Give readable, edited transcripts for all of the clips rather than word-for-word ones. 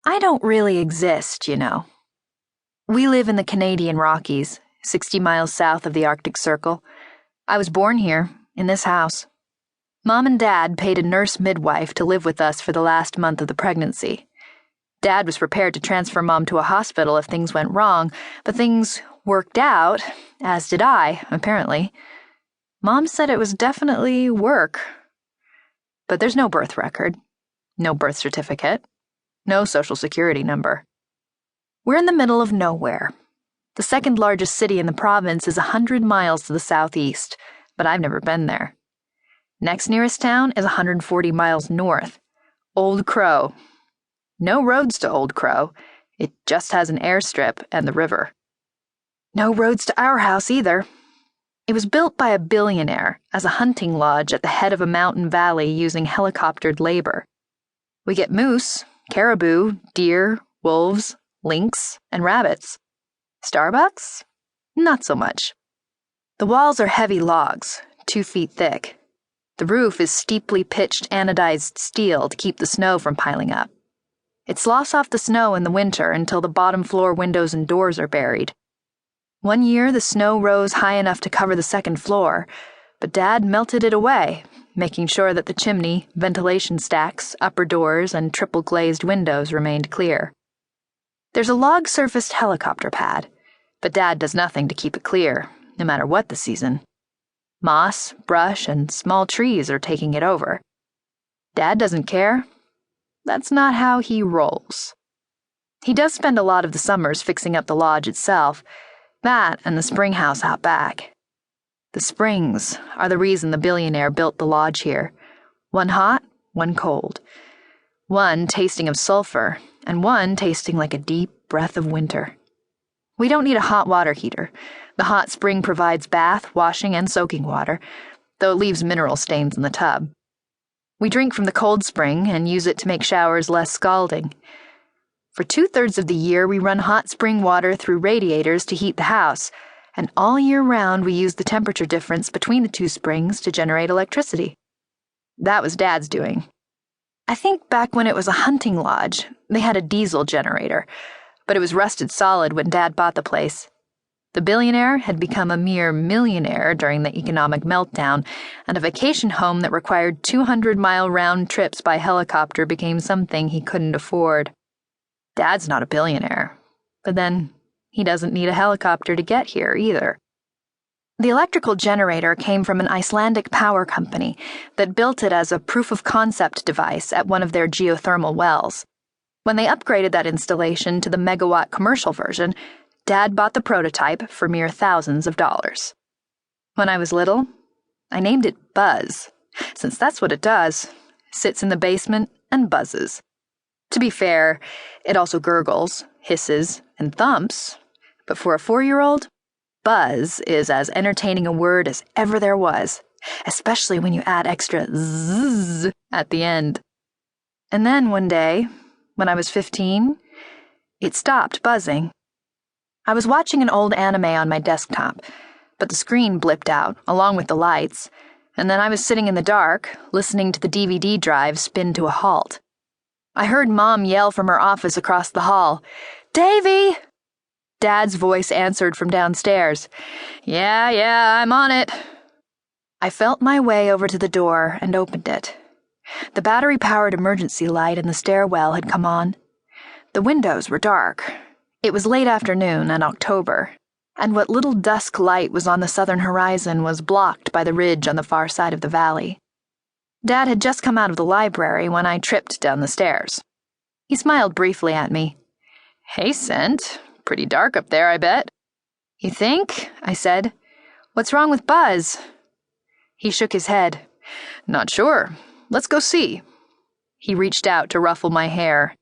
I don't really exist, you know. We live in the Canadian Rockies, 60 miles south of the Arctic Circle. I was born here, in this house. Mom and Dad paid a nurse midwife to live with us for the last month of the pregnancy. Dad was prepared to transfer Mom to a hospital if things went wrong, but things worked out, as did I, apparently. Mom said it was definitely work. But there's no birth record, no birth certificate, no social security number. We're in the middle of nowhere. The second largest city in the province is 100 miles to the southeast, but I've never been there. Next nearest town is 140 miles north. Old Crow. No roads to Old Crow. It just has an airstrip and the river. No roads to our house either. It was built by a billionaire as a hunting lodge at the head of a mountain valley using helicoptered labor. We get moose, caribou, deer, wolves, lynx, and rabbits. Starbucks? Not so much. The walls are heavy logs, 2 feet thick. The roof is steeply pitched anodized steel to keep the snow from piling up. It sloughs off the snow in the winter until the bottom floor windows and doors are buried. One year, the snow rose high enough to cover the second floor, but Dad melted it away, making sure that the chimney, ventilation stacks, upper doors, and triple-glazed windows remained clear. There's a log-surfaced helicopter pad, but Dad does nothing to keep it clear, no matter what the season. Moss, brush, and small trees are taking it over. Dad doesn't care. That's not how he rolls. He does spend a lot of the summers fixing up the lodge itself, that and the spring house out back. The springs are the reason the billionaire built the lodge here. One hot, one cold. One tasting of sulfur, and one tasting like a deep breath of winter. We don't need a hot water heater. The hot spring provides bath, washing, and soaking water, though it leaves mineral stains in the tub. We drink from the cold spring and use it to make showers less scalding. For 2/3 of the year, we run hot spring water through radiators to heat the house, and all year round we use the temperature difference between the 2 springs to generate electricity. That was Dad's doing. I think back when it was a hunting lodge, they had a diesel generator, but it was rusted solid when Dad bought the place. The billionaire had become a mere millionaire during the economic meltdown, and a vacation home that required 200-mile round trips by helicopter became something he couldn't afford. Dad's not a billionaire, but then he doesn't need a helicopter to get here either. The electrical generator came from an Icelandic power company that built it as a proof-of-concept device at one of their geothermal wells. When they upgraded that installation to the megawatt commercial version, Dad bought the prototype for mere thousands of dollars. When I was little, I named it Buzz, since that's what it does. Sits in the basement and buzzes. To be fair, it also gurgles, hisses, and thumps, but for a 4-year-old, buzz is as entertaining a word as ever there was, especially when you add extra zzz at the end. And then one day, when I was 15, it stopped buzzing. I was watching an old anime on my desktop, but the screen blipped out, along with the lights, and then I was sitting in the dark, listening to the DVD drive spin to a halt. I heard Mom yell from her office across the hall, "Davy!" Dad's voice answered from downstairs, Yeah, I'm on it." I felt my way over to the door and opened it. The battery-powered emergency light in the stairwell had come on. The windows were dark. It was late afternoon and October, and what little dusk light was on the southern horizon was blocked by the ridge on the far side of the valley. Dad had just come out of the library when I tripped down the stairs. He smiled briefly at me. "Hey, Cent. Pretty dark up there, I bet." "You think?" I said. "What's wrong with Buzz?" He shook his head. "Not sure. Let's go see." He reached out to ruffle my hair.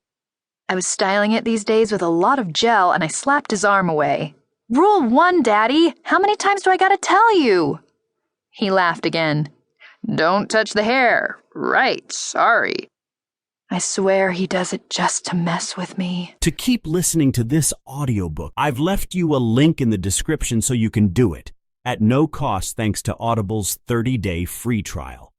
I was styling it these days with a lot of gel, and I slapped his arm away. "Rule 1, Daddy! How many times do I gotta tell you?" He laughed again. "Don't touch the hair. Right, sorry." I swear he does it just to mess with me. To keep listening to this audiobook, I've left you a link in the description so you can do it, at no cost thanks to Audible's 30-day free trial.